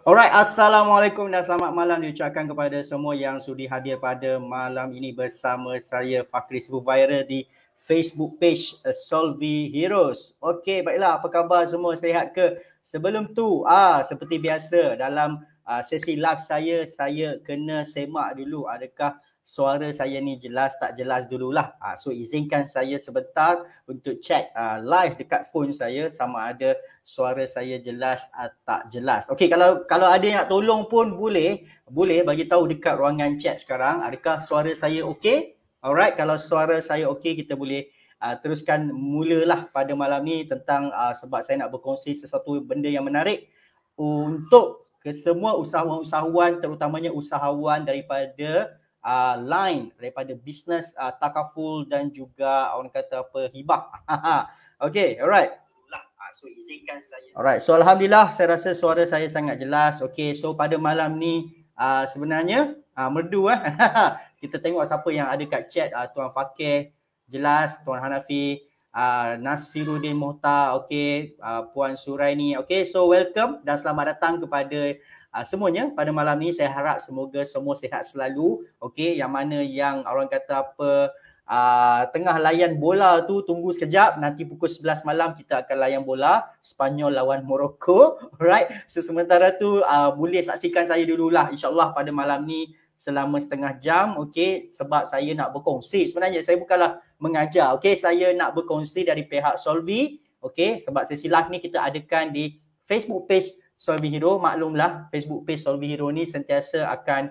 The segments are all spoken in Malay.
Alright, Assalamualaikum dan selamat malam diucapkan kepada semua yang sudi hadir pada malam ini bersama saya Fakri Viral di Facebook page Solvi Heroes. Okey, baiklah, apa khabar semua? Sihat ke? Sebelum tu, seperti biasa dalam sesi live saya kena semak dulu adakah suara saya ni jelas tak jelas dululah. So izinkan saya sebentar untuk check live dekat phone saya sama ada suara saya jelas atau tak jelas. Okey, kalau ada yang nak tolong pun boleh bagi tahu dekat ruangan chat sekarang adakah suara saya okey? Alright, kalau suara saya okey kita boleh teruskan mulalah pada malam ni tentang sebab saya nak berkongsi sesuatu benda yang menarik untuk semua usahawan terutamanya usahawan daripada line daripada bisnes takaful dan juga orang kata apa hibah. Okey, alright. So izinkan saya. Alright, so alhamdulillah saya rasa suara saya sangat jelas. Okey, so pada malam ni sebenarnya merdu kita tengok siapa yang ada kat chat. Tuan Fakir jelas, Tuan Hanafi, Nasiruddin Mohtar, okey, Puan Suraini. Okey, so welcome dan selamat datang kepada semuanya pada malam ni. Saya harap semoga semua sihat selalu. Okey, yang mana yang orang kata apa tengah layan bola tu tunggu sekejap, nanti pukul 11 malam kita akan layan bola Spanyol lawan Morocco. Alright, so sementara tu boleh saksikan saya dululah insyaAllah pada malam ni selama setengah jam. Okey, sebab saya nak berkongsi, sebenarnya saya bukanlah mengajar. Okey, saya nak berkongsi dari pihak Solvi. Okey, sebab sesi live ni kita adakan di Facebook page Solvi Hero. Maklumlah Facebook page Solvi Hero ni sentiasa akan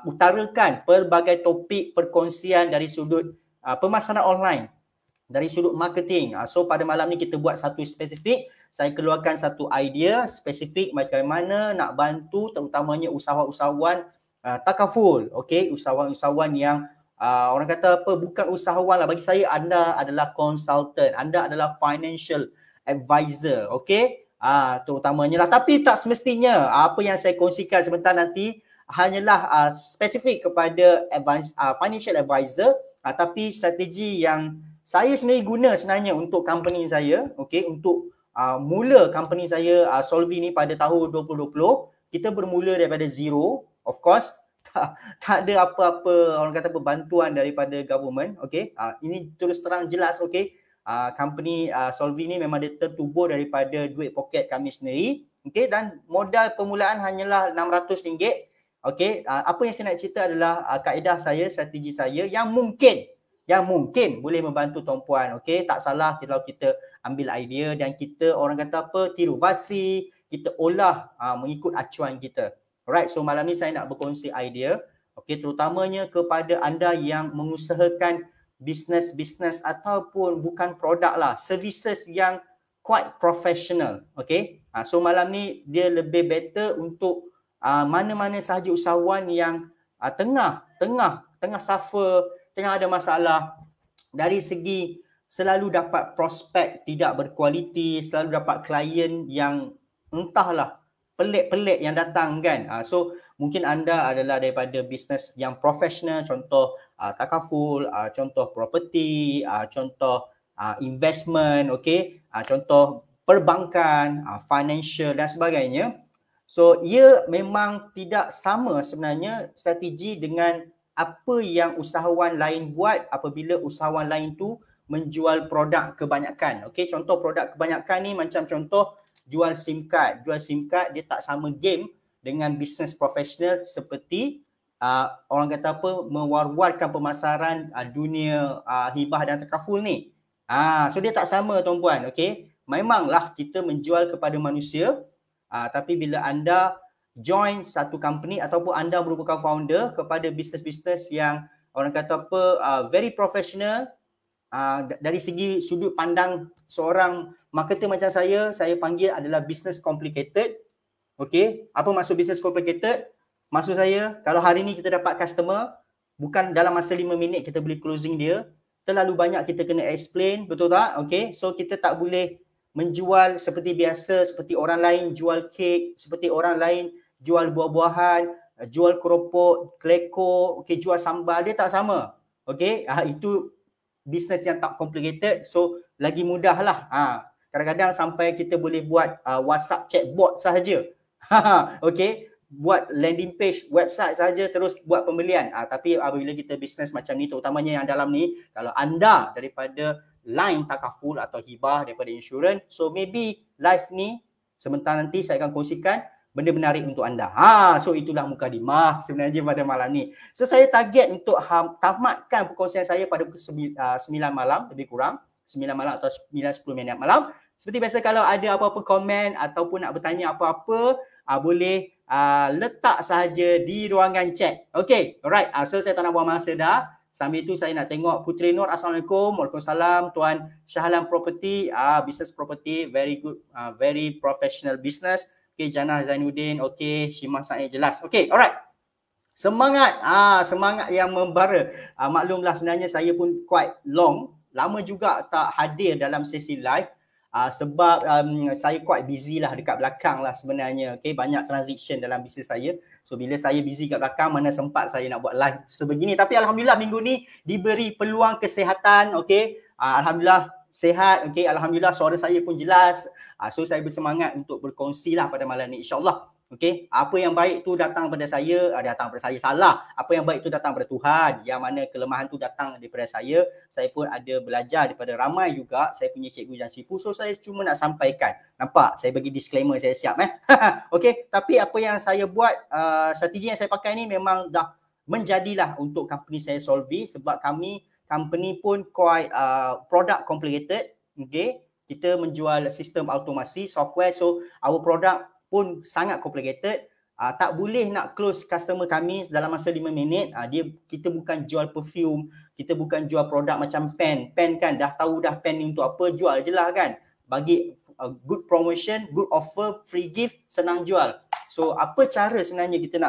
utarakan pelbagai topik perkongsian dari sudut pemasaran online, dari sudut marketing. So pada malam ni kita buat satu spesifik, saya keluarkan satu idea spesifik bagaimana nak bantu terutamanya usahawan-usahawan takaful. Okey, usahawan-usahawan yang orang kata apa, bukan usahawan lah. Bagi saya anda adalah consultant, anda adalah financial advisor. Okey, terutamanya lah, tapi tak semestinya apa yang saya kongsikan sebentar nanti hanyalah spesifik kepada financial advisor. Tapi strategi yang saya sendiri guna sebenarnya untuk company saya, okey, untuk mula company saya Solvi ni pada tahun 2020, kita bermula daripada zero, of course. Tak ada apa-apa orang kata bantuan daripada government, okey. Ini terus terang jelas, okey. Company Solvi ni memang dia tertubuh daripada duit poket kami sendiri, okey, dan modal permulaan hanyalah RM600. Okey, apa yang saya nak cerita adalah kaedah saya, strategi saya yang mungkin boleh membantu tuan-puan. Okey, tak salah kalau kita ambil idea dan kita orang kata apa, tiru basi, kita olah mengikut acuan kita. Alright, so malam ni saya nak berkongsi idea, okey, terutamanya kepada anda yang mengusahakan bisnes ataupun bukan produk lah, services yang quite professional. Okey, so malam ni dia lebih better untuk mana-mana sahaja usahawan yang tengah suffer, tengah ada masalah dari segi selalu dapat prospek tidak berkualiti, selalu dapat klien yang entahlah pelik-pelik yang datang kan. So mungkin anda adalah daripada bisnes yang profesional, contoh takaful, contoh property, contoh investment, okey, contoh perbankan, financial dan sebagainya. So ia memang tidak sama sebenarnya strategi dengan apa yang usahawan lain buat apabila usahawan lain tu menjual produk kebanyakan. Okey, contoh produk kebanyakan ni macam contoh jual SIM card. Jual SIM card dia tak sama game dengan bisnes profesional seperti orang kata apa, mewar-warkan pemasaran dunia hibah dan takaful ni. So dia tak sama tuan-puan, okey. Memanglah kita menjual kepada manusia, tapi bila anda join satu company ataupun anda merupakan founder kepada bisnes-bisnes yang orang kata apa, very professional, dari segi sudut pandang seorang marketer macam saya panggil adalah business complicated. Okey, apa maksud business complicated? Maksud saya, kalau hari ni kita dapat customer, bukan dalam masa 5 minit kita boleh closing dia, terlalu banyak kita kena explain, betul tak? Okey, so kita tak boleh menjual seperti biasa, seperti orang lain jual kek, seperti orang lain jual buah-buahan, jual keropok, kleko, okey, jual sambal, dia tak sama. Okey, itu bisnes yang tak complicated, so lagi mudah lah. Kadang-kadang sampai kita boleh buat WhatsApp chatbot sahaja. Okey, buat landing page website saja terus buat pembelian. Tapi apabila kita bisnes macam ni, terutamanya yang dalam ni, kalau anda daripada line takaful atau hibah daripada insurans, so maybe live ni sebentar nanti saya akan kongsikan benda menarik untuk anda. So itulah mukadimah sebenarnya pada malam ni. So saya target untuk tamatkan perkongsian saya pada pukul 9 malam lebih kurang, 9 malam atau 9-10 minit malam. Seperti biasa, kalau ada apa-apa komen ataupun nak bertanya apa-apa, boleh letak sahaja di ruangan chat. Okay, alright. So saya tak nak buang masa dah. Sambil itu saya nak tengok Putri Nur. Assalamualaikum. Waalaikumsalam. Tuan Shahlan Property, business property, very good, very professional business. Okay, Jannah Zainuddin. Okay, Shimah Said, jelas. Okay, alright. Semangat, semangat yang membara. Maklumlah sebenarnya saya pun quite lama juga tak hadir dalam sesi live. Sebab saya quite busy lah dekat belakang lah sebenarnya. Okay, banyak transaction dalam bisnes saya. So bila saya busy kat belakang, mana sempat saya nak buat live sebegini. Tapi alhamdulillah minggu ni diberi peluang kesihatan. Okay, alhamdulillah sihat. Okay, alhamdulillah suara saya pun jelas. So saya bersemangat untuk berkongsi lah pada malam ni, insyaAllah. Okay, apa yang baik tu datang pada saya, salah. Apa yang baik tu datang pada Tuhan. Yang mana kelemahan tu datang daripada saya. Saya pun ada belajar daripada ramai juga. Saya punya cikgu Jan Sifu. So saya cuma nak sampaikan. Nampak? Saya bagi disclaimer, saya siap Okay, tapi apa yang saya buat, strategi yang saya pakai ni memang dah menjadilah untuk company saya Solvi. Sebab kami, company pun quite product complicated. Okay, kita menjual sistem automasi, software. So our product pun sangat complicated. Tak boleh nak close customer kami dalam masa 5 minit. Kita bukan jual perfume, kita bukan jual produk macam pen. Pen kan dah tahu dah pen ni untuk apa, jual je lah kan. Bagi good promotion, good offer, free gift, senang jual. So apa cara sebenarnya kita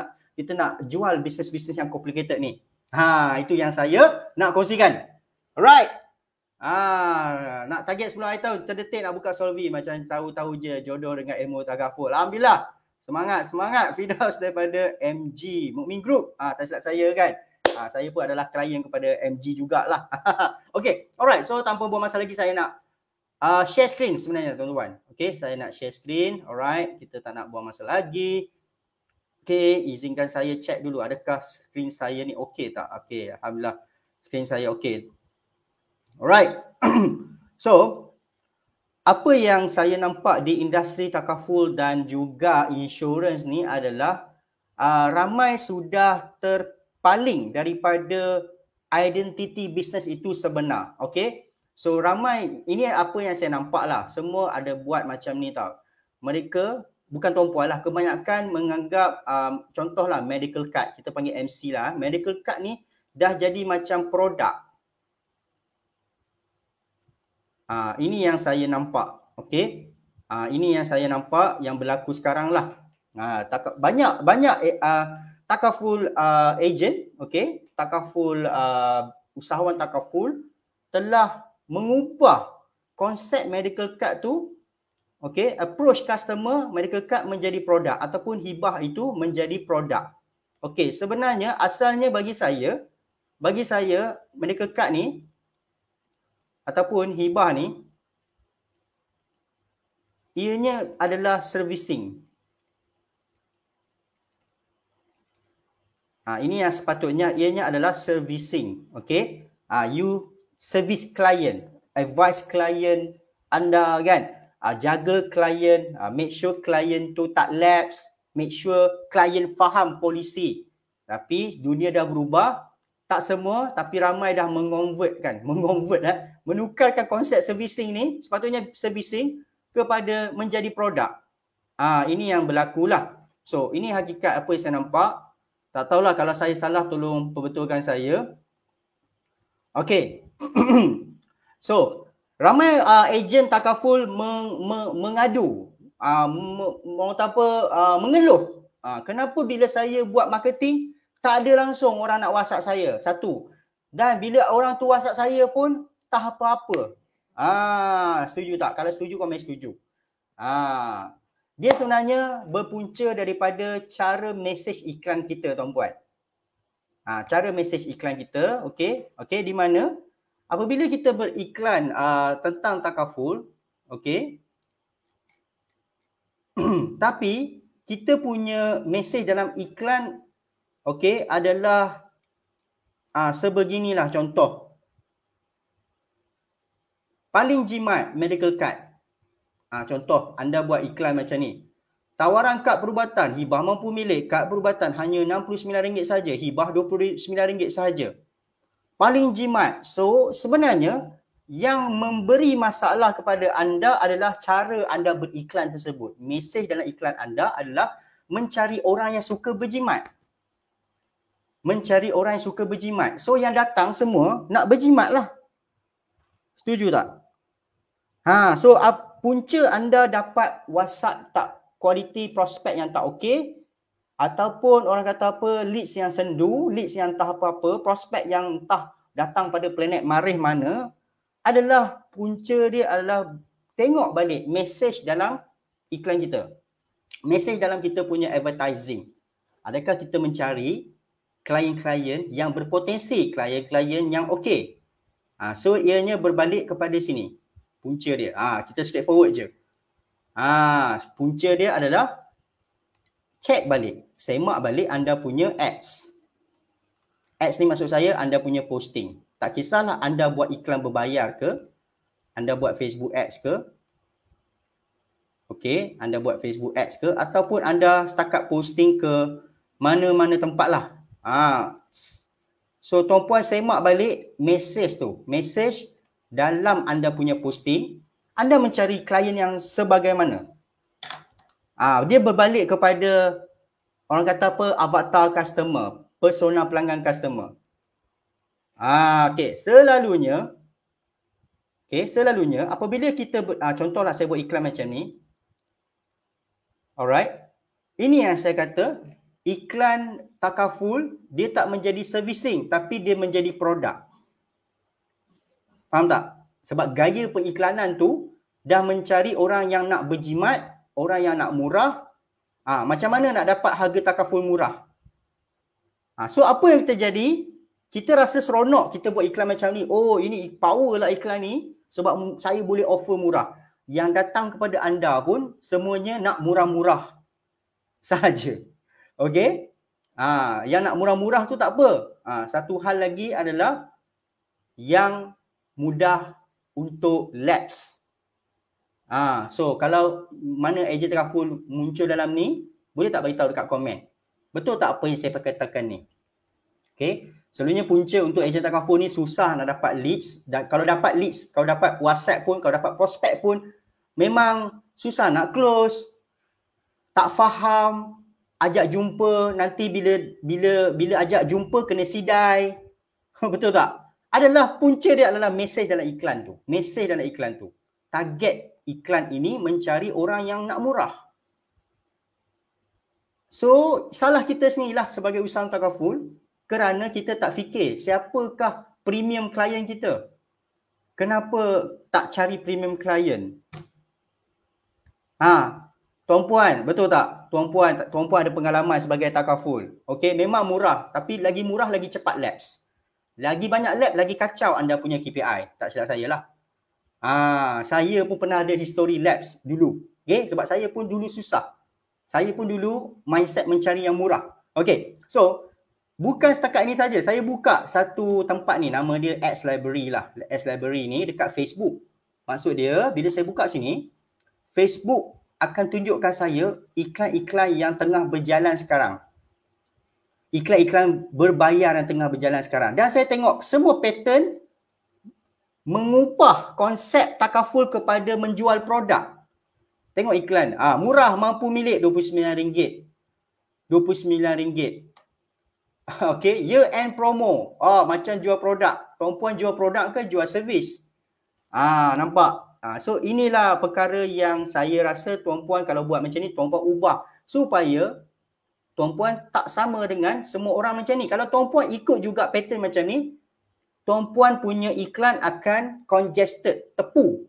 nak jual bisnes-bisnes yang complicated ni? Itu yang saya nak kongsikan. Alright. Nak target 10 hari tahun, terdetik nak buka Solvi macam tahu-tahu je jodoh dengan ilmu takaful. Alhamdulillah. Semangat Firdaus daripada MG Mukmin Group. Tak silap saya kan. Saya pun adalah klien kepada MG jugalah. Okay, alright. So tanpa buang masa lagi, saya nak share screen sebenarnya tuan-tuan. Okay, saya nak share screen. Alright, kita tak nak buang masa lagi. Okay, izinkan saya check dulu adakah screen saya ni okay tak? Okay, alhamdulillah screen saya okay. Alright. So, apa yang saya nampak di industri takaful dan juga insurans ni adalah ramai sudah terpaling daripada identiti bisnes itu sebenar. Okay. So, ramai, ini apa yang saya nampak lah. Semua ada buat macam ni tau. Mereka, bukan tuan-puan lah, kebanyakan menganggap, contohlah medical card. Kita panggil MC lah. Medical card ni dah jadi macam produk. Ini yang saya nampak. Okey. Ini yang saya nampak yang berlaku sekarang lah. Banyak takaful agent, okey, takaful usahawan takaful telah mengubah konsep medical card tu, okey, approach customer medical card menjadi produk ataupun hibah itu menjadi produk. Okey, sebenarnya asalnya bagi saya medical card ni ataupun hibah ni, ianya adalah servicing. Ini yang sepatutnya, ianya adalah servicing. Okay. You service client, advise client anda kan. Jaga client, make sure client tu tak lapse, make sure client faham polisi. Tapi dunia dah berubah. Tak semua, tapi ramai dah menukarkan konsep servicing ni, sepatutnya servicing kepada menjadi produk. Ini yang berlaku lah. So, ini hakikat apa yang saya nampak. Tak tahulah, kalau saya salah tolong perbetulkan saya. Okay. So, ramai ejen takaful mengadu, mengeluh. Kenapa bila saya buat marketing, tak ada langsung orang nak WhatsApp saya. Satu. Dan bila orang tu WhatsApp saya pun tak apa-apa. Setuju tak? Kalau setuju, komen setuju. Dia sebenarnya berpunca daripada cara mesej iklan kita, tuan-puan. Cara mesej iklan kita, okey. Okey, di mana apabila kita beriklan tentang takaful, okey. Tapi kita punya mesej dalam iklan okey adalah sebeginilah contoh. Paling jimat medical card. Contoh anda buat iklan macam ni. Tawaran kad perubatan, hibah mampu milik kad perubatan hanya RM69 saja, hibah RM29 saja. Paling jimat. So sebenarnya yang memberi masalah kepada anda adalah cara anda beriklan tersebut. Mesej dalam iklan anda adalah mencari orang yang suka berjimat. Mencari orang yang suka berjimat. So yang datang semua nak berjimat lah. Setuju tak? So punca anda dapat WhatsApp tak kualiti prospek yang tak okey, ataupun orang kata apa, leads yang sendu, leads yang entah apa-apa, prospek yang entah datang pada planet marih mana, adalah punca dia adalah tengok balik mesej dalam iklan kita. Mesej dalam kita punya advertising. Adakah kita mencari klien-klien yang berpotensi, klien-klien yang okey. So ianya berbalik kepada sini. Punca dia. Kita straightforward je. Punca dia adalah check balik, semak balik anda punya ads. Ads ni maksud saya anda punya posting. Tak kisahlah anda buat iklan berbayar ke, anda buat Facebook ads ke, okey, anda buat Facebook ads ke, ataupun anda setakat posting ke mana-mana tempat lah. So tuan-puan semak balik mesej tu. Mesej dalam anda punya posting, anda mencari klien yang sebagaimana. Dia berbalik kepada orang kata apa, avatar customer, persona pelanggan customer. Okey, selalunya apabila kita contohlah saya buat iklan macam ni. Alright. Ini yang saya kata, iklan takaful dia tak menjadi servicing tapi dia menjadi produk. Faham tak? Sebab gaya periklanan tu dah mencari orang yang nak berjimat, orang yang nak murah. Macam mana nak dapat harga takaful murah? So apa yang terjadi? Kita rasa seronok kita buat iklan macam ni. Oh, ini power lah iklan ni sebab saya boleh offer murah. Yang datang kepada anda pun semuanya nak murah-murah sahaja. Okey? Yang nak murah-murah tu tak apa. Satu hal lagi adalah yang mudah untuk lapse. So kalau mana ejen takaful muncul dalam ni, boleh tak beritahu dekat komen? Betul tak apa yang saya katakan ni? Okey. Selalunya punca untuk ejen takaful ni susah nak dapat leads. Dan kalau dapat leads, kalau dapat WhatsApp pun, kalau dapat prospek pun, memang susah nak close. Tak faham, ajak jumpa, nanti bila ajak jumpa kena sidai. Betul tak? Adalah punca dia adalah mesej dalam iklan tu. Mesej dalam iklan tu. Target iklan ini mencari orang yang nak murah. So, salah kita sendirilah sebagai usahawan takaful kerana kita tak fikir siapakah premium klien kita. Kenapa tak cari premium klien? Tuan-puan, betul tak? Tuan-puan ada pengalaman sebagai takaful. Okey, memang murah, tapi lagi murah lagi cepat lapse. Lagi banyak lap, lagi kacau anda punya KPI. Tak silap saya lah. Saya pun pernah ada history lapse dulu. Okay? Sebab saya pun dulu susah. Saya pun dulu mindset mencari yang murah. Okay. So, bukan setakat ini saja. Saya buka satu tempat ni. Nama dia Ads Library lah. Ads Library ni dekat Facebook. Maksud dia, bila saya buka sini, Facebook akan tunjukkan saya iklan-iklan yang tengah berjalan sekarang. Iklan-iklan berbayar yang tengah berjalan sekarang. Dan saya tengok semua pattern mengubah konsep takaful kepada menjual produk. Tengok iklan. Murah mampu milik RM29. RM29. Okey, year end promo. Macam jual produk. Perempuan jual produk ke jual servis? Nampak? So inilah perkara yang saya rasa tuan-puan kalau buat macam ni, tuan-puan ubah supaya tuan-puan tak sama dengan semua orang macam ni. Kalau tuan-puan ikut juga pattern macam ni, tuan-puan punya iklan akan congested, tepu.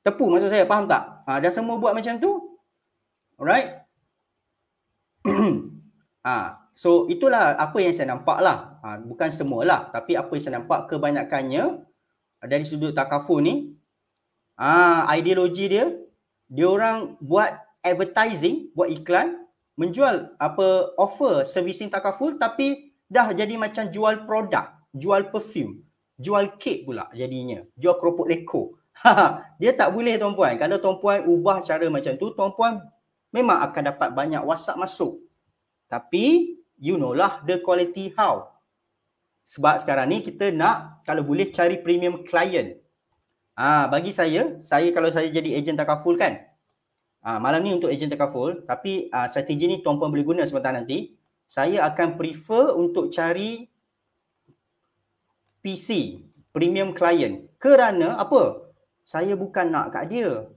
Tepu maksud saya, faham tak? Dah semua buat macam tu. Alright? So itulah apa yang saya nampak lah. Bukan semualah, tapi apa yang saya nampak kebanyakannya dari sudut takaful ni, ideologi dia, dia orang buat advertising, buat iklan, menjual apa offer servicing takaful, tapi dah jadi macam jual produk, jual perfume, jual kek pula jadinya, jual keropok leko. Dia tak boleh tuan-puan. Kalau tuan-puan ubah cara macam tu, tuan-puan memang akan dapat banyak WhatsApp masuk. Tapi you know lah the quality how. Sebab sekarang ni kita nak kalau boleh cari premium client. Bagi saya kalau saya jadi ejen takaful kan, malam ni untuk ejen takaful, tapi strategi ni tuan-puan boleh guna sebentar nanti. Saya akan prefer untuk cari PC, premium client. Kerana apa? Saya bukan nak kat dia.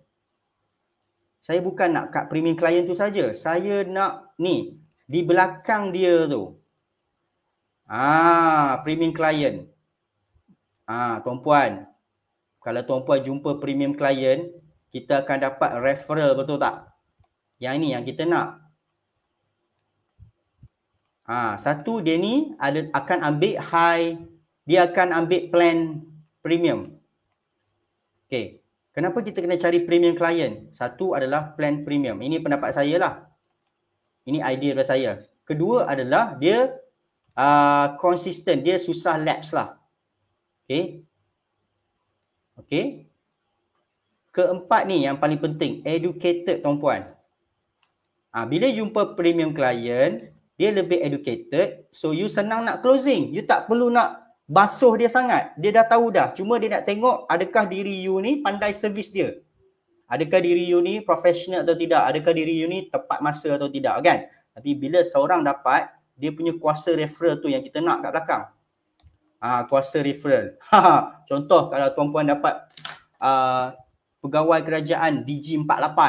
Saya bukan nak kat premium client tu saja. Saya nak ni, di belakang dia tu. Premium client. Tuan-puan, kalau tuan-puan jumpa premium client, kita akan dapat referral, betul tak? Yang ini yang kita nak. Satu, dia ni akan ambil high, dia akan ambil plan premium. Okay, kenapa kita kena cari premium client? Satu adalah plan premium. Ini pendapat saya lah. Ini idea dari saya. Kedua adalah dia konsisten, dia susah lapse lah. Okay. Okay. Keempat ni yang paling penting, educated tuan-puan. Bila jumpa premium client, dia lebih educated, so you senang nak closing. You tak perlu nak basuh dia sangat. Dia dah tahu dah. Cuma dia nak tengok adakah diri you ni pandai servis dia. Adakah diri you ni profesional atau tidak. Adakah diri you ni tepat masa atau tidak kan. Tapi bila seorang dapat, dia punya kuasa referral tu yang kita nak kat belakang. Kuasa referral. Contoh kalau tuan-puan dapat pegawai kerajaan DG48.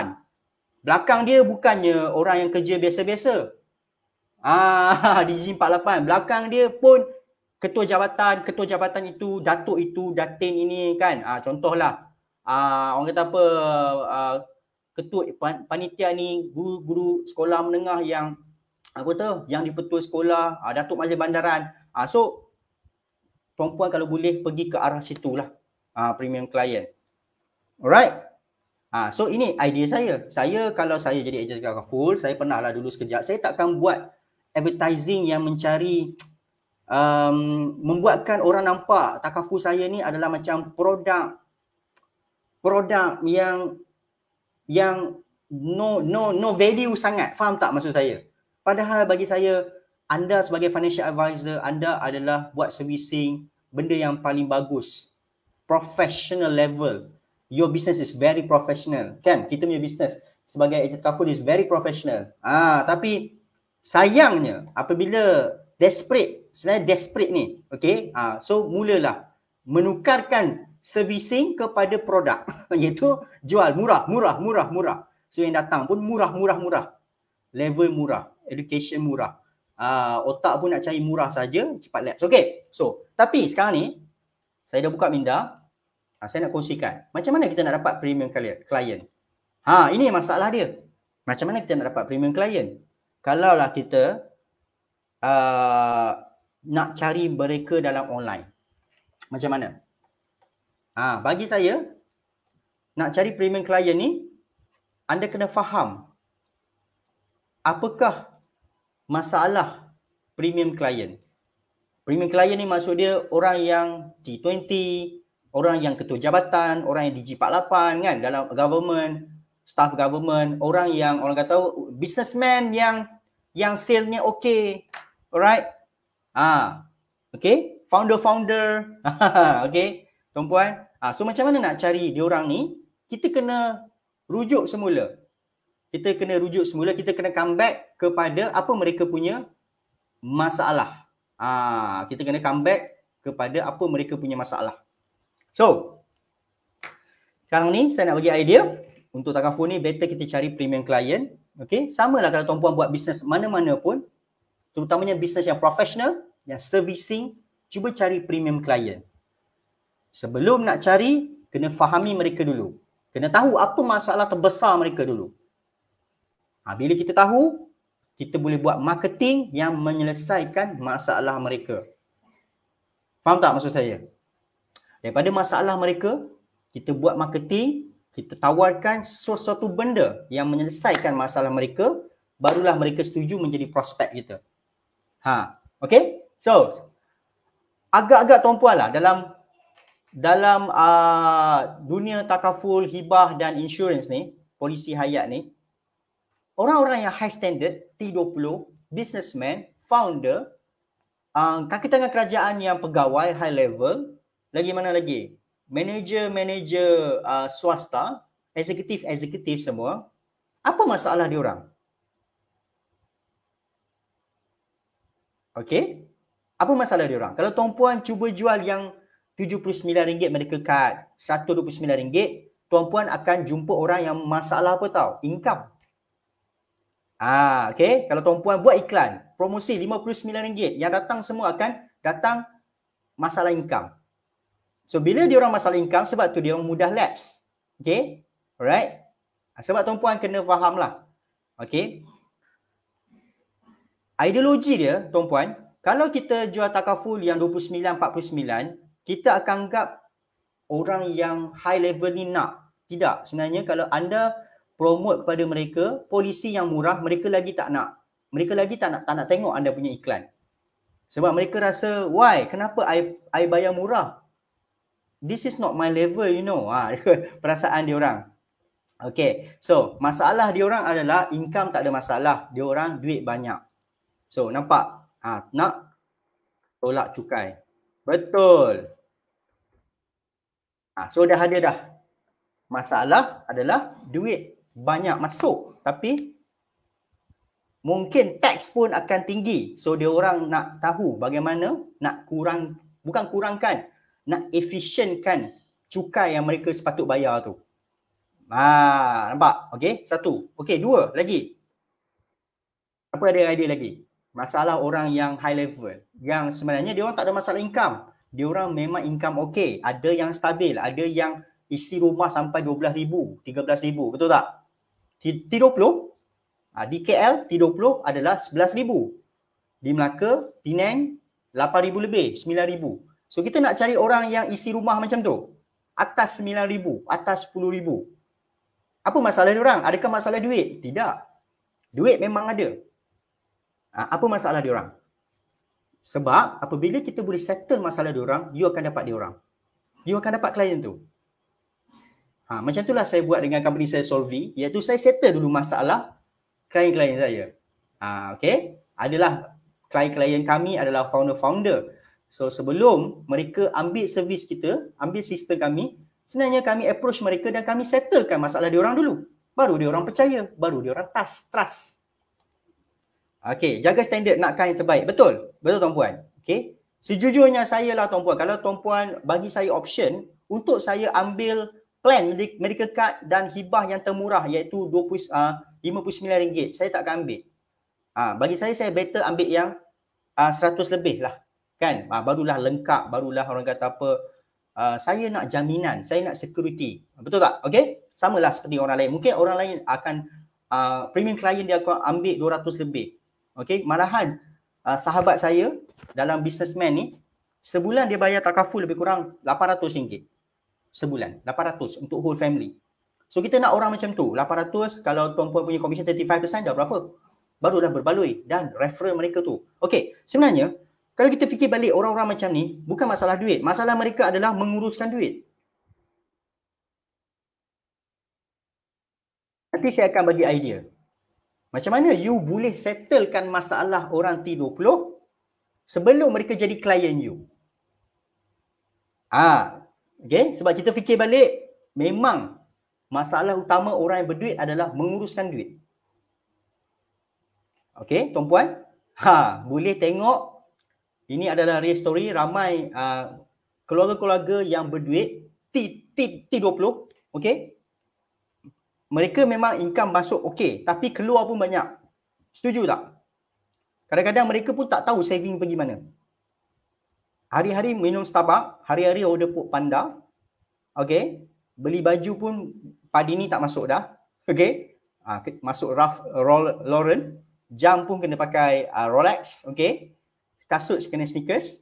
Belakang dia bukannya orang yang kerja biasa-biasa. DG48. Belakang dia pun ketua jabatan itu, datuk itu, datin ini kan. Contohlah, orang kata apa, ketua panitia ni, guru sekolah menengah yang yang dipetua sekolah, datuk majlis bandaran. So, tuan-puan kalau boleh pergi ke arah situlah, premium client. Alright. So, ini idea saya. Saya kalau saya jadi ejen takaful, saya pernah lah dulu sekejap, saya takkan buat advertising yang mencari membuatkan orang nampak takaful saya ni adalah macam produk yang no value sangat. Faham tak maksud saya? Padahal bagi saya, anda sebagai financial advisor, anda adalah buat servicing benda yang paling bagus, professional level. Your business is very professional, kan? Kita punya business sebagai ejen takaful is very professional. Tapi sayangnya apabila sebenarnya desperate ni, okay? So mulalah menukarkan servicing kepada produk, iaitu jual murah. So yang datang pun murah. Level murah, education murah. Otak pun nak cari murah saja, cepat lapse. Okay, so tapi sekarang ni saya dah buka minda, saya nak kongsikan macam mana kita nak dapat premium client. Ini masalah dia. Macam mana kita nak dapat premium client? Kalaulah kita nak cari mereka dalam online, macam mana? Bagi saya, nak cari premium client ni, anda kena faham apakah masalah premium client. Premium client ni maksud dia orang yang T20, orang yang ketua jabatan, orang yang DG48 kan, dalam government, staff government, orang yang orang kata businessman yang sale-nya okey. Alright? Okay, founder. Okay, tuan-puan. So macam mana nak cari diorang ni? Kita kena rujuk semula. Kita kena come back kepada apa mereka punya masalah. Kita kena come back kepada apa mereka punya masalah. So, sekarang ni saya nak bagi idea untuk takaful ni, better kita cari premium client. Okay, samalah kalau tuan-puan buat bisnes mana-mana pun, terutamanya bisnes yang profesional, yang servicing, cuba cari premium client. Sebelum nak cari, kena fahami mereka dulu. Kena tahu apa masalah terbesar mereka dulu. Bila kita tahu, kita boleh buat marketing yang menyelesaikan masalah mereka. Faham tak maksud saya? Daripada masalah mereka, kita buat marketing, Kita tawarkan sesuatu benda yang menyelesaikan masalah mereka, barulah mereka setuju menjadi prospek kita. Okay? So, agak-agak tuan-puan lah dalam dunia takaful, hibah dan insurans ni, polisi hayat ni, orang-orang yang high standard, T20, businessman, founder, kaki tangan kerajaan yang pegawai high level, lagi mana lagi? Manager swasta, eksekutif semua, apa masalah diorang? Okay? Apa masalah diorang? Kalau tuan-puan cuba jual yang RM79 medical card, RM129, tuan-puan akan jumpa orang yang masalah apa tahu? Income. Okay? Kalau tuan-puan buat iklan, promosi RM59, yang datang semua akan datang masalah income. So, bila diorang masalah income, sebab tu diorang mudah lapse. Okay? Alright? Sebab tuan-puan kena faham lah. Okay? Ideologi dia, tuan-puan, kalau kita jual takaful yang 29, 49, kita akan anggap orang yang high level ni nak. Tidak. Sebenarnya kalau anda promote kepada mereka, polisi yang murah, mereka lagi tak nak. Mereka lagi tak nak tengok anda punya iklan. Sebab mereka rasa, why? Kenapa I bayar murah? This is not my level, you know. Perasaan diorang. Okay. So, masalah diorang adalah income tak ada masalah. Diorang duit banyak. So, nampak? Nak tolak cukai. Betul. So, dah ada dah. Masalah adalah duit banyak masuk. Tapi, mungkin tax pun akan tinggi. So, diorang nak tahu bagaimana nak bukan kurangkan, nak efisienkan cukai yang mereka sepatut bayar tu. Nampak? Okay, satu. Okay, dua lagi. Apa ada idea lagi? Masalah orang yang high level. Yang sebenarnya dia orang tak ada masalah income. Dia orang memang income okay. Ada yang stabil. Ada yang isi rumah sampai 12,000, 13,000. Betul tak? T20, di KL, T20 adalah 11,000. Di Melaka, Penang, 8,000 lebih, 9,000. So, kita nak cari orang yang isi rumah macam tu. Atas 9,000, atas 10,000. Apa masalah diorang? Adakah masalah duit? Tidak. Duit memang ada. Apa masalah diorang? Sebab apabila kita boleh settle masalah diorang, you akan dapat diorang. You akan dapat klien tu. Macam itulah saya buat dengan company saya Solvi, iaitu saya settle dulu masalah klien-klien saya. Okay? Adalah klien-klien kami adalah founder-founder. So, sebelum mereka ambil servis kita, ambil sistem kami, sebenarnya kami approach mereka dan kami settlekan masalah diorang dulu. Baru diorang percaya, baru diorang trust. Okay, jaga standard nakkan yang terbaik. Betul? Betul tuan-puan? Okay. Sejujurnya saya lah tuan-puan, kalau tuan-puan bagi saya option untuk saya ambil plan medical card dan hibah yang termurah iaitu RM59, saya tak akan ambil. Bagi saya better ambil yang 100 lebih lah. Kan? Barulah lengkap, barulah orang kata apa, saya nak jaminan, saya nak security. Betul tak? Okay? Samalah seperti orang lain. Mungkin orang lain akan, premium client dia akan ambil 200 lebih. Okay? Malahan, sahabat saya dalam businessman ni, sebulan dia bayar takaful lebih kurang RM800. Sebulan, 800 untuk whole family. So, kita nak orang macam tu. 800, kalau tuan-puan punya commission 35% dah berapa? Barulah berbaloi dan referral mereka tu. Okay, sebenarnya, kalau kita fikir balik orang-orang macam ni, bukan masalah duit. Masalah mereka adalah menguruskan duit. Nanti saya akan bagi idea. Macam mana you boleh settlekan masalah orang T20 sebelum mereka jadi klien you. Okay? Sebab kita fikir balik, memang masalah utama orang yang berduit adalah menguruskan duit. Okay, tuan-puan? Boleh tengok. Ini adalah real story, ramai keluarga-keluarga yang berduit T20, okey. Mereka memang income masuk okey, tapi keluar pun banyak. Setuju tak? Kadang-kadang mereka pun tak tahu saving pergi mana. Hari-hari minum Starbucks, hari-hari order Food Panda. Okey. Beli baju pun padi ni tak masuk dah. Okey. Masuk Ralph Lauren, jam pun kena pakai Rolex, okey. Kasut kena sneakers,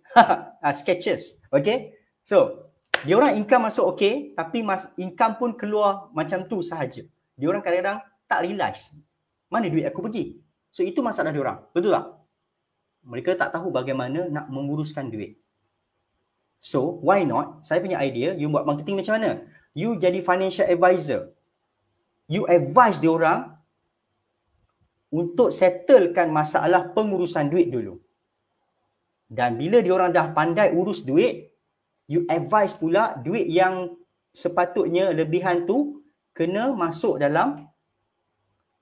Skechers. Okay. So, Dia orang income masuk okey, tapi income pun keluar macam tu sahaja. Dia orang kadang-kadang tak realize mana duit aku pergi. So itu masalah dia orang. Betul tak? Mereka tak tahu bagaimana nak menguruskan duit. So why not? Saya punya idea, you buat marketing macam mana? You jadi financial advisor. You advise dia orang untuk settlekan masalah pengurusan duit dulu. Dan bila dia orang dah pandai urus duit, you advise pula duit yang sepatutnya lebihan tu kena masuk dalam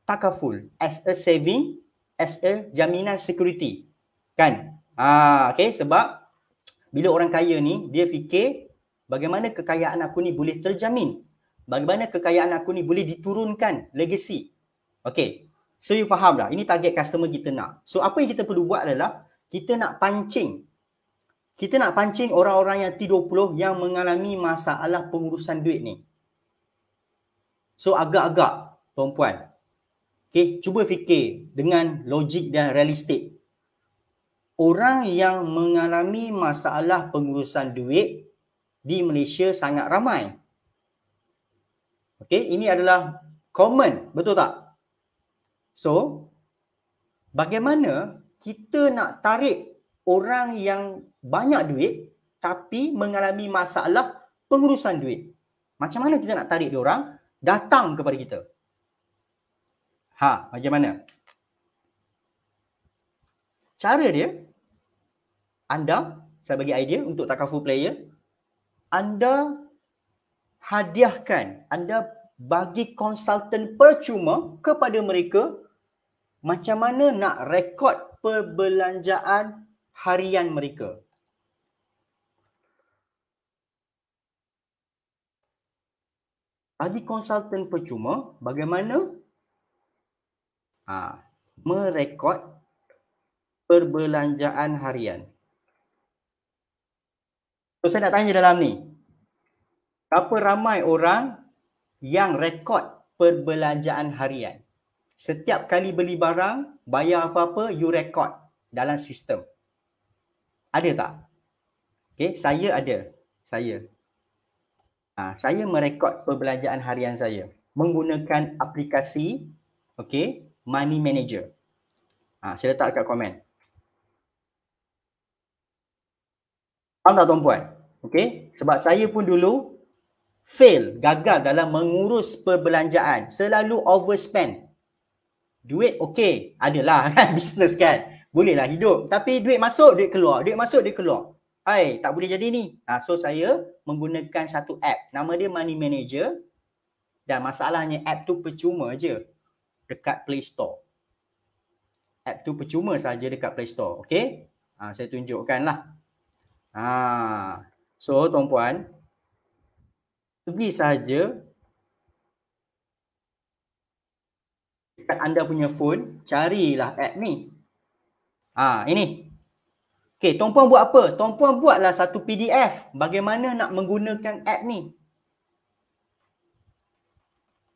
takaful as a saving, as a jaminan security. Kan? Okay, sebab bila orang kaya ni, dia fikir bagaimana kekayaan aku ni boleh terjamin. Bagaimana kekayaan aku ni boleh diturunkan legacy. Okay, so you faham dah? Ini target customer kita nak. So apa yang kita perlu buat adalah kita nak pancing. Kita nak pancing orang-orang yang T20 yang mengalami masalah pengurusan duit ni. So agak-agak tuan-puan. Okay, cuba fikir dengan logik dan realistik. Orang yang mengalami masalah pengurusan duit di Malaysia sangat ramai. Okay, ini adalah common, betul tak? So, bagaimana kita nak tarik orang yang banyak duit tapi mengalami masalah pengurusan duit? Macam mana kita nak tarik dia orang datang kepada kita? Macam mana? Cara dia, saya bagi idea untuk takaful player, anda hadiahkan, anda bagi konsultan percuma kepada mereka macam mana nak rekod perbelanjaan harian mereka. Bagi konsultan percuma, bagaimana merekod perbelanjaan harian. So, saya nak tanya dalam ni, berapa ramai orang yang rekod perbelanjaan harian? Setiap kali beli barang, bayar apa-apa, you rekod dalam sistem. Ada tak? Okay, saya ada. Saya merekod perbelanjaan harian saya menggunakan aplikasi Money Manager. Saya letak dekat komen. Faham tak tuan-puan? Okay, sebab saya pun dulu gagal dalam mengurus perbelanjaan. Selalu overspend. Duit okey, adalah kan, bisnes kan. Bolehlah hidup. Tapi duit masuk, duit keluar. Duit masuk, duit keluar. Tak boleh jadi ni. So saya menggunakan satu app. Nama dia Money Manager. Dan masalahnya app tu percuma je dekat Play Store. App tu percuma saja dekat Play Store. Okay? Saya tunjukkan lah. So tuan-puan, pergi saja dekat anda punya phone, carilah app ni. Ini. Okay, tuan-puan buat apa? Tuan-puan buatlah satu PDF bagaimana nak menggunakan app ni.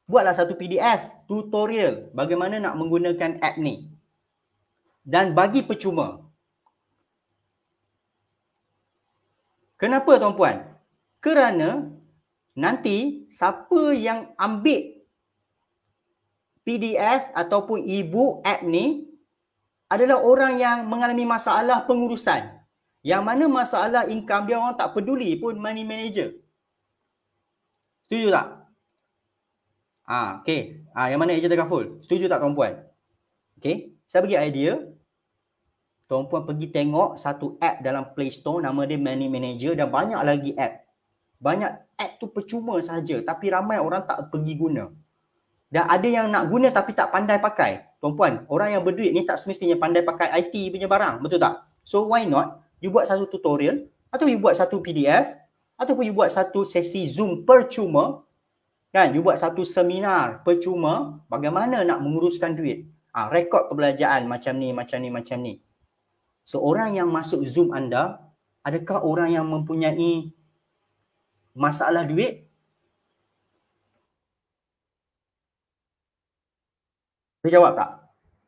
Buatlah satu PDF tutorial bagaimana nak menggunakan app ni. Dan bagi percuma. Kenapa tuan-puan? Kerana nanti siapa yang ambil PDF ataupun e-book app ni adalah orang yang mengalami masalah pengurusan. Yang mana masalah income dia orang tak peduli pun Money Manager. Setuju tak? Okay. Yang mana ejen takaful? Setuju tak tuan-puan? Okay. Saya bagi idea. Tuan-puan pergi tengok satu app dalam Play Store, nama dia Money Manager, dan banyak lagi app. Banyak app tu percuma saja, tapi ramai orang tak pergi guna. Dan ada yang nak guna tapi tak pandai pakai. Tuan-puan, orang yang berduit ni tak semestinya pandai pakai IT punya barang, betul tak? So why not you buat satu tutorial, atau you buat satu PDF, ataupun you buat satu sesi Zoom percuma, kan? You buat satu seminar percuma bagaimana nak menguruskan duit. Rekod perbelanjaan macam ni, macam ni, macam ni. So orang yang masuk Zoom anda, adakah orang yang mempunyai masalah duit? Boleh jawab tak?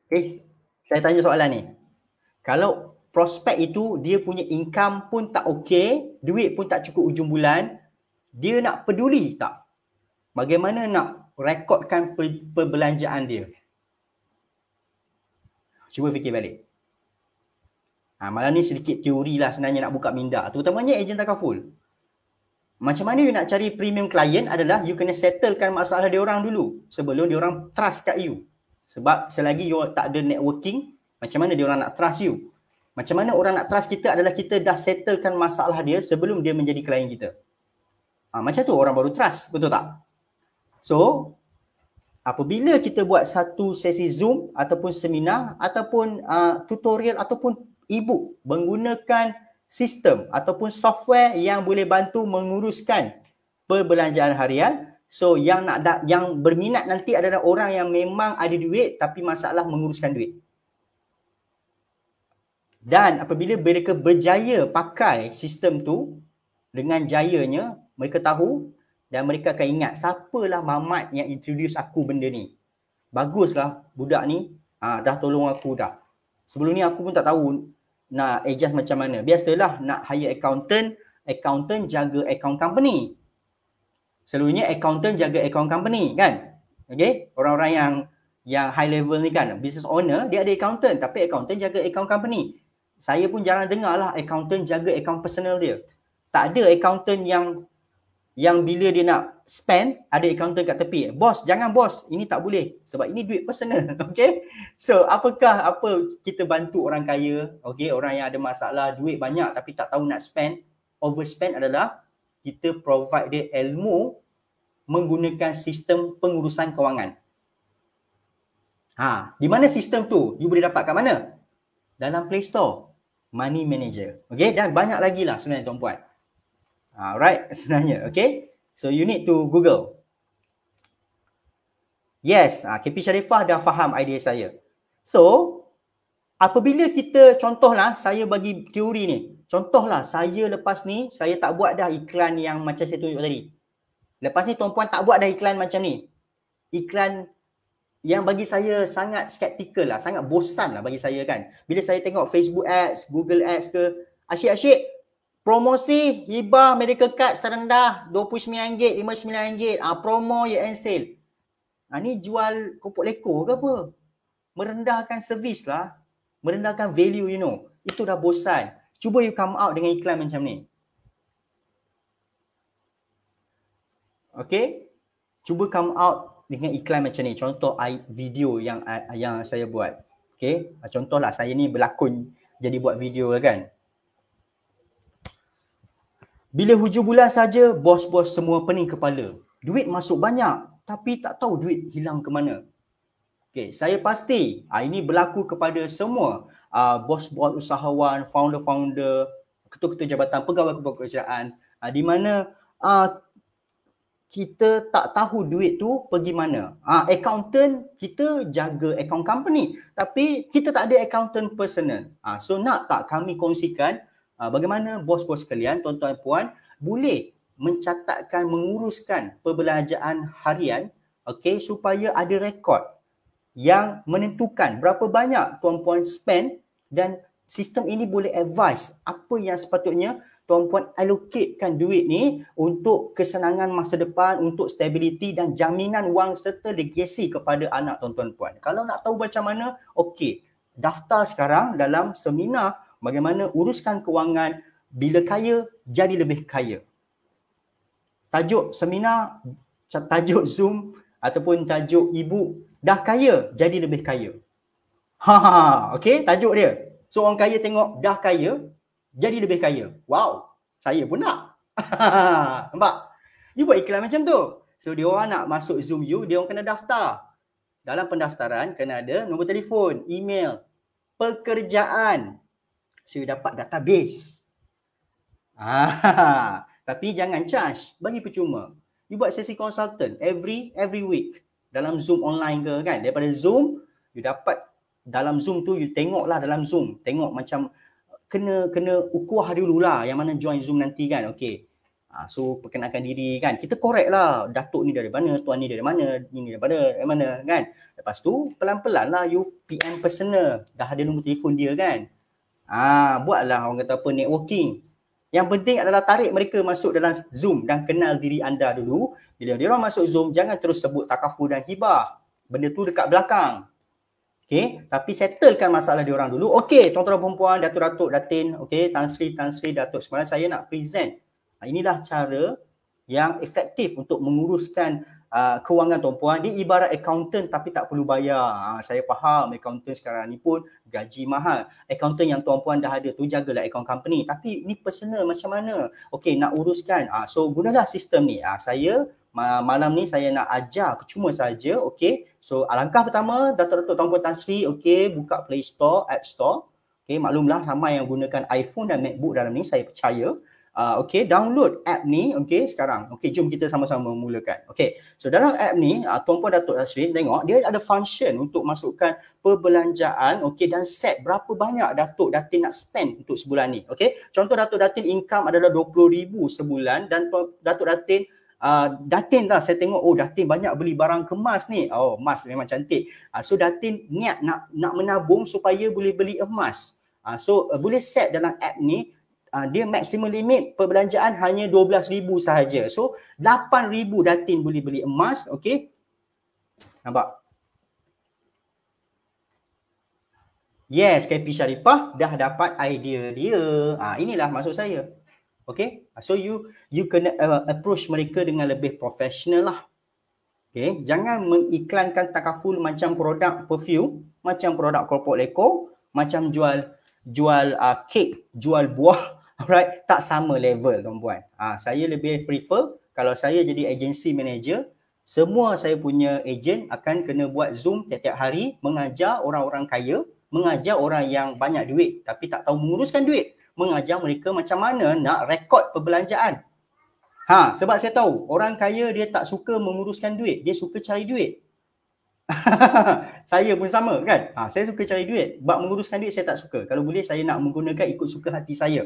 Okay. Saya tanya soalan ni. Kalau prospek itu dia punya income pun tak okey, duit pun tak cukup ujung bulan, Dia nak peduli tak? Bagaimana nak rekodkan perbelanjaan dia? Cuba fikir balik. Malam ni sedikit teori lah sebenarnya nak buka minda. Terutamanya ejen takaful. Macam mana you nak cari premium client adalah you kena settlekan masalah dia orang dulu sebelum dia orang trust kat you. Sebab selagi you tak ada networking, macam mana dia orang nak trust you? Macam mana orang nak trust kita adalah kita dah settlekan masalah dia sebelum dia menjadi klien kita. Macam tu orang baru trust, betul tak? So, apabila kita buat satu sesi Zoom ataupun seminar ataupun tutorial ataupun e-book menggunakan sistem ataupun software yang boleh bantu menguruskan perbelanjaan harian, so yang berminat nanti adalah orang yang memang ada duit tapi masalah menguruskan duit. Dan apabila mereka berjaya pakai sistem tu dengan jayanya, mereka tahu dan mereka akan ingat siapalah Mamat yang introduce aku benda ni. Baguslah budak ni dah tolong aku dah. Sebelum ni aku pun tak tahu nak adjust macam mana. Biasalah nak hire accountant jaga account company. Selalunya accountant jaga account company kan. Okay? Orang-orang yang high level ni kan, business owner dia ada accountant tapi accountant jaga account company. Saya pun jarang dengar lah accountant jaga account personal dia. Tak ada accountant yang bila dia nak spend, ada accountant kat tepi. Bos, jangan bos. Ini tak boleh. Sebab ini duit personal. Okay? So, apa kita bantu orang kaya, okay, orang yang ada masalah, duit banyak tapi tak tahu nak spend, overspend adalah kita provide dia ilmu menggunakan sistem pengurusan kewangan. Di mana sistem tu? You boleh dapat kat mana? Dalam Play Store. Money Manager. Okay? Dan banyak lagi lah sebenarnya tuan-puan. Alright, sebenarnya. Okay? So, you need to Google. Yes, KP Sharifah dah faham idea saya. So, apabila kita, contohlah, saya bagi teori ni. Contohlah, saya lepas ni, saya tak buat dah iklan yang macam saya tunjuk tadi. Lepas ni, tuan-puan tak buat dah iklan macam ni. Iklan yang bagi saya sangat skeptikal lah, sangat bosan lah bagi saya kan. Bila saya tengok Facebook ads, Google ads ke, asyik-asyik promosi hibah medical card serendah RM29, RM59, promo year end sale. Ni jual kopok leko ke apa? Merendahkan servis lah, merendahkan value you know. Itu dah bosan. Cuba you come out dengan iklan macam ni. Okay? Cuba come out dengan iklan macam ni. Contoh video yang saya buat. Okay? Contohlah saya ni berlakon jadi buat video kan. Bila hujung bulan saja, bos-bos semua pening kepala. Duit masuk banyak tapi tak tahu duit hilang ke mana. Okay, saya pasti ini berlaku kepada semua bos-bos usahawan, founder-founder, ketua-ketua jabatan, pegawai-pegawai kerajaan di mana kita tak tahu duit tu pergi mana. Accountant, kita jaga account company tapi kita tak ada accountant personal. So nak tak kami kongsikan bagaimana bos-bos sekalian, tuan-tuan puan boleh mencatatkan, menguruskan perbelanjaan harian, okay, supaya ada rekod yang menentukan berapa banyak tuan-puan spend dan sistem ini boleh advise apa yang sepatutnya tuan-puan allocatekan duit ni untuk kesenangan masa depan, untuk stability dan jaminan wang serta legasi kepada anak tuan-tuan puan. Kalau nak tahu macam mana, okey, daftar sekarang dalam seminar bagaimana uruskan kewangan bila kaya jadi lebih kaya. Tajuk seminar, tajuk Zoom ataupun tajuk e-book, dah kaya jadi lebih kaya. Okey, tajuk dia. So orang kaya tengok dah kaya jadi lebih kaya. Wow, saya pun nak. Nampak? You buat iklan macam tu. So dia orang nak masuk Zoom you, dia orang kena daftar. Dalam pendaftaran kena ada nombor telefon, email, pekerjaan. So you dapat database. Tapi jangan charge, bagi percuma. You buat sesi consultant every week dalam Zoom online ke kan. Daripada Zoom, you dapat dalam Zoom tu, you tengoklah dalam Zoom. Tengok macam kena ukuah dululah yang mana join Zoom nanti kan. Okay. So perkenalkan diri kan. Kita korek lah. Datuk ni dari mana, tuan ni dari mana, ni dari mana kan. Lepas tu pelan-pelan lah you PM personal. Dah ada nombor telefon dia kan. Buatlah orang kata apa, networking. Yang penting adalah tarik mereka masuk dalam Zoom dan kenal diri anda dulu. Bila dia orang masuk Zoom, jangan terus sebut takaful dan hibah. Benda tu dekat belakang. Okay, tapi settlekan masalah dia orang dulu. Okay, tuan-tuan perempuan, datuk-datuk, datin, okay, Tan Sri, datuk, sebenarnya saya nak present. Inilah cara yang efektif untuk menguruskan kewangan tuan-puan. Dia ibarat accountant tapi tak perlu bayar. Saya faham accountant sekarang ni pun gaji mahal. Accountant yang tuan-puan dah ada tu jagalah account company. Tapi ni personal macam mana? Okey, nak uruskan. So gunalah sistem ni. Saya malam ni saya nak ajar percuma saja. Okey. So alangkah pertama datuk-datuk tuan-puan Tan Sri, okey, buka Play Store, App Store. Okey, maklumlah ramai yang gunakan iPhone dan MacBook dalam ni, saya percaya. Okay, download app ni, okay, sekarang. Okay, jom kita sama-sama mulakan. Okay, so dalam app ni, tuan-puan Datuk Tasrin tengok, dia ada function untuk masukkan perbelanjaan, okay, dan set berapa banyak Datuk Datin nak spend untuk sebulan ni. Okay, contoh Datuk Datin income adalah 20,000 sebulan dan Datuk Datin Datin lah, saya tengok, oh Datin banyak beli barang kemas ni. Oh, emas memang cantik. So Datin niat nak menabung supaya boleh beli emas. So boleh set dalam app ni, dia maksimum limit perbelanjaan hanya 12,000 sahaja. So 8,000 Datin boleh beli emas, okey. Nampak? Yes, KP Sharifah dah dapat idea dia. Inilah maksud saya. Okay, so you kena approach mereka dengan lebih profesional lah. Okay, jangan mengiklankan takaful macam produk perfume, macam produk Corporate Leko, macam jual kek, jual buah. Alright, tak sama level tuan-puan. Saya lebih prefer kalau saya jadi agency manager, semua saya punya agent akan kena buat Zoom tiap-tiap hari, mengajar orang-orang kaya, mengajar orang yang banyak duit tapi tak tahu menguruskan duit, mengajar mereka macam mana nak rekod perbelanjaan. Sebab saya tahu orang kaya dia tak suka menguruskan duit, dia suka cari duit. Saya pun sama kan. Saya suka cari duit, bab menguruskan duit saya tak suka. Kalau boleh saya nak menggunakan ikut suka hati saya.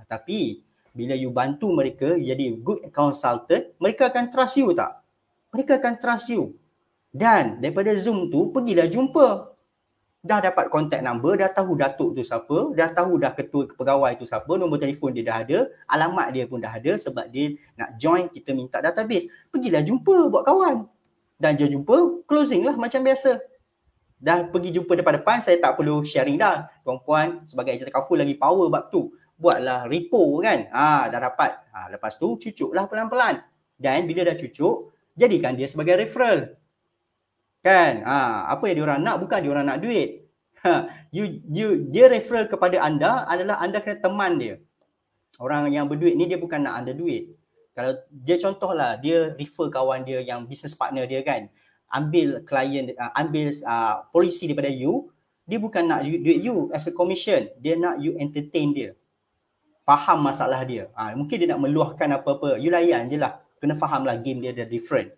Tapi bila you bantu mereka jadi good consultant, mereka akan trust you tak? Mereka akan trust you. Dan daripada Zoom tu, pergilah jumpa. Dah dapat contact number, dah tahu datuk tu siapa, dah tahu dah ketua pegawai tu siapa, nombor telefon dia dah ada, alamat dia pun dah ada sebab dia nak join, kita minta database. Pergilah jumpa buat kawan. Dan dia jumpa, closing lah macam biasa. Dah pergi jumpa depan-depan, saya tak perlu sharing dah. Tuan-puan sebagai agent takaful lagi power bab tu. Buatlah repo kan. Dah dapat. Lepas tu cucuklah pelan-pelan. Dan bila dah cucuk, jadikan dia sebagai referral. Kan? Apa yang diorang nak, bukan diorang nak duit. Dia referral kepada anda adalah anda kena teman dia. Orang yang berduit ni dia bukan nak anda duit. Kalau dia contohlah, dia refer kawan dia yang business partner dia kan. Ambil klien, ambil polisi daripada you, dia bukan nak duit you as a commission. Dia nak you entertain dia. Faham masalah dia. Mungkin dia nak meluahkan apa-apa. You layan je lah. Kena faham lah game dia dah different.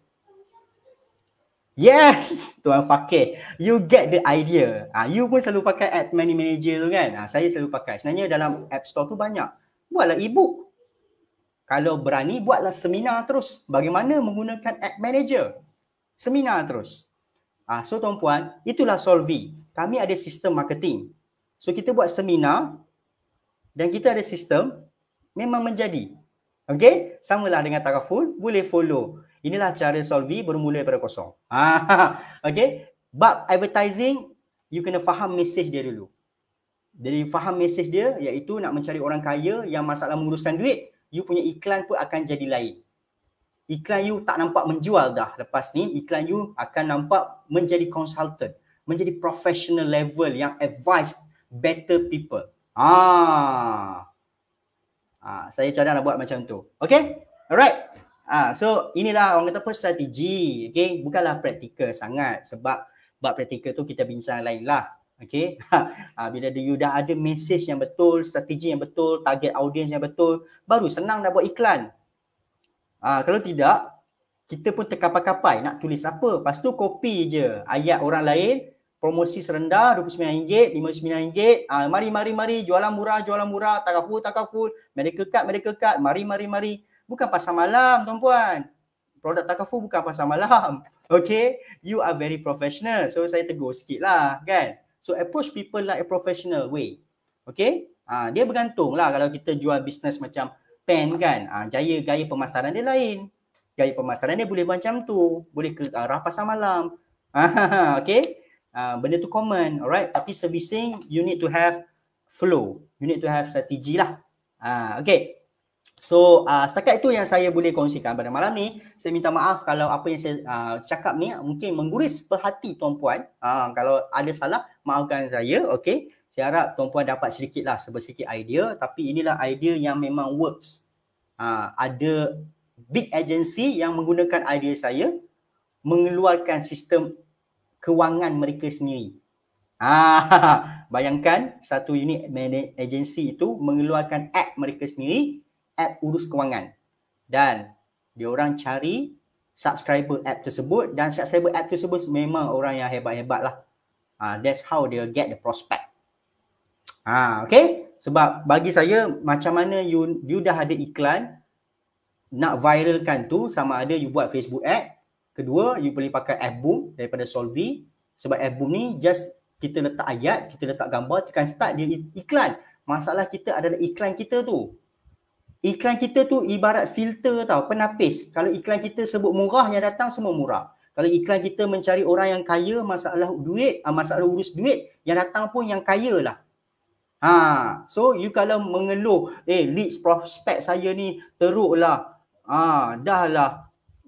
Yes, Tuan Fakir. You get the idea. You pun selalu pakai Ad Money Manager tu kan. Saya selalu pakai. Sebenarnya dalam App Store tu banyak. Buatlah e-book. Kalau berani, buatlah seminar terus. Bagaimana menggunakan Ad Manager. Seminar terus. So tuan-puan, itulah Solvi. Kami ada sistem marketing. So kita buat seminar dan kita ada sistem memang menjadi. Okey? Samalah dengan takaful, boleh follow. Inilah cara Solvi bermula daripada kosong. Okey? Bab advertising, you kena faham mesej dia dulu. Jadi faham mesej dia iaitu nak mencari orang kaya yang masalah menguruskan duit, you punya iklan pun akan jadi lain. Iklan you tak nampak menjual dah. Lepas ni iklan you akan nampak menjadi consultant, menjadi professional level yang advise better people. Saya cadang nak buat macam tu. Okay? Alright. So inilah orang kata apa, strategi. Okay? Bukanlah praktikal sangat. Sebab bab praktikal tu kita bincang lain lah. Okay? Bila you dah ada message yang betul, strategi yang betul, target audience yang betul, baru senang nak buat iklan. Kalau tidak, kita pun terkapai-kapai nak tulis apa. Lepas tu copy je ayat orang lain, promosi serendah RM29, RM59. Mari, jualan murah, takaful, medical card, mari. Bukan pasar malam tuan-puan. Produk takaful bukan pasar malam. Okay, you are very professional. So saya tegur sikit lah kan. So approach people like a professional way. Okay, Dia bergantung lah kalau kita jual bisnes macam pen kan. Gaya pemasaran dia lain. Gaya pemasaran dia boleh macam tu. Boleh ke arah pasar malam. Okay. Benda tu common. Alright. Tapi servicing, you need to have flow. You need to have strategi lah. Okay. So setakat itu yang saya boleh kongsikan pada malam ni. Saya minta maaf kalau apa yang saya cakap ni mungkin mengguris perhati tuan-puan. Kalau ada salah, maafkan saya. Okay. Saya harap tuan-puan dapat sedikit lah, sebersikit idea. Tapi inilah idea yang memang works. Ada big agency yang menggunakan idea saya mengeluarkan sistem kewangan mereka sendiri. Bayangkan satu unit agency itu mengeluarkan app mereka sendiri, app urus kewangan, dan diorang cari subscriber app tersebut, dan subscriber app tersebut memang orang yang hebat-hebat lah. That's how they get the prospect. Okay, sebab bagi saya macam mana you dah ada iklan, nak viralkan tu sama ada you buat Facebook ad. Kedua, you boleh pakai app boom daripada Solvi. Sebab app boom ni just kita letak ayat, kita letak gambar, tekan start, dia iklan. Masalah kita adalah iklan kita tu. Iklan kita tu ibarat filter tau, penapis. Kalau iklan kita sebut murah, yang datang semua murah. Kalau iklan kita mencari orang yang kaya, masalah duit, masalah urus duit, yang datang pun yang kaya lah. So you kalau mengeluh, leads prospek saya ni teruk lah. Dah lah.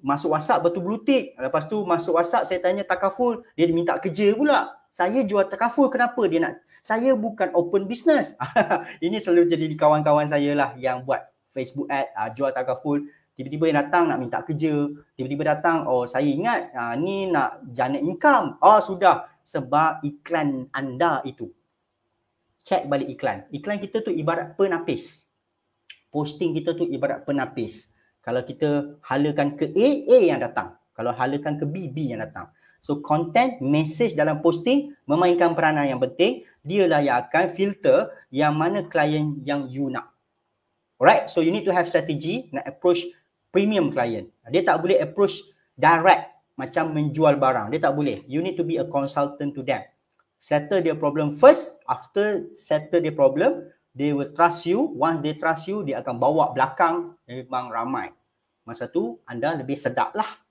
Masuk WhatsApp betul-betul. Lepas tu masuk WhatsApp saya tanya takaful, dia minta kerja pula. Saya jual takaful, kenapa dia nak? Saya bukan open business. Ini selalu jadi di kawan-kawan saya lah yang buat Facebook ad, jual takaful. Tiba-tiba yang datang nak minta kerja. Tiba-tiba datang, saya ingat ni nak jana income. Sudah. Sebab iklan anda itu. Cek balik iklan. Iklan kita tu ibarat penapis. Posting kita tu ibarat penapis. Kalau kita halakan ke A yang datang. Kalau halakan ke B yang datang. So content, message dalam posting memainkan peranan yang penting. Dialah yang akan filter yang mana klien yang you nak. Alright, so you need to have strategy nak approach premium client. Dia tak boleh approach direct macam menjual barang. Dia tak boleh. You need to be a consultant to them. Settle their problem first. After settle their problem, they will trust you. Once they trust you, dia akan bawa belakang memang ramai. Masa tu anda lebih sedap lah.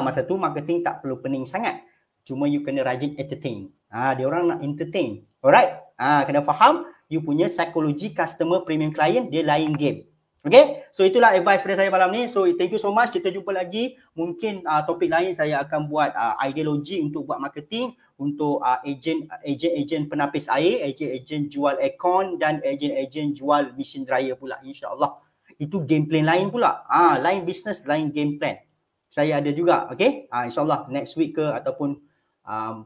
Masa tu marketing tak perlu pening sangat. Cuma you kena rajin entertain. Dia orang nak entertain. Alright? Kena faham you punya psikologi customer premium client, dia lain game. Okay? So itulah advice pada saya malam ni. So thank you so much. Kita jumpa lagi. Mungkin topik lain saya akan buat ideologi untuk buat marketing untuk ejen penapis air, ejen jual aircon dan ejen jual mesin dryer pula, insya-Allah. Itu game plan lain pula. Lain business, lain game plan. Saya ada juga, okay? InsyaAllah next week ke ataupun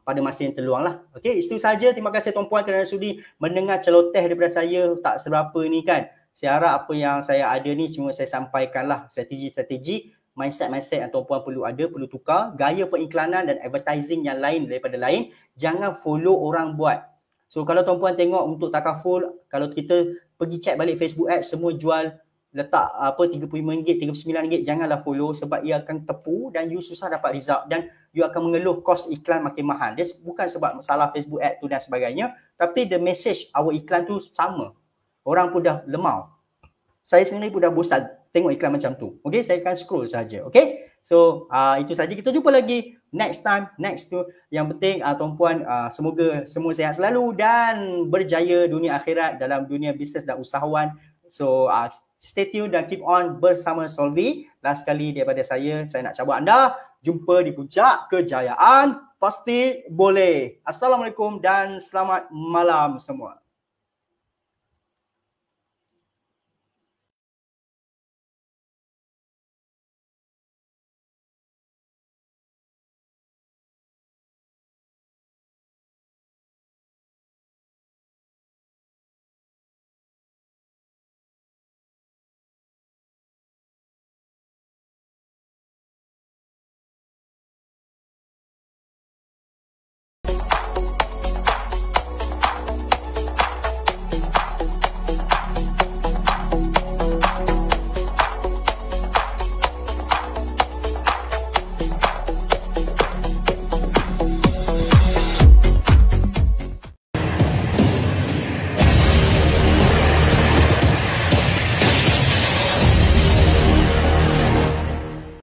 pada masa yang terluang lah. Okay, itu saja. Terima kasih tuan-puan kerana sudi mendengar celoteh daripada saya tak seberapa ni kan. Saya harap apa yang saya ada ni cuma saya sampaikan lah. Strategi-strategi, mindset yang tuan-puan perlu ada, perlu tukar. Gaya periklanan dan advertising yang lain daripada lain. Jangan follow orang buat. So kalau tuan-puan tengok untuk takaful, kalau kita pergi check balik Facebook ad, semua jual letak RM35, RM39, janganlah follow sebab ia akan tepu dan you susah dapat result dan you akan mengeluh kos iklan makin mahal. Dia bukan sebab masalah Facebook ad tu dan sebagainya, tapi the message our iklan tu sama. Orang pun dah lemau. Saya sendiri pun dah bosan tengok iklan macam tu. Okay, saya akan scroll saja. Okay, so itu saja. Kita jumpa lagi next time, next tu. Yang penting tuan-puan, semoga semua sihat selalu dan berjaya dunia akhirat dalam dunia bisnes dan usahawan. So stay tune dan keep on bersama Solvi. Last sekali daripada saya nak cabar anda. Jumpa di puncak kejayaan. Pasti boleh. Assalamualaikum dan selamat malam semua.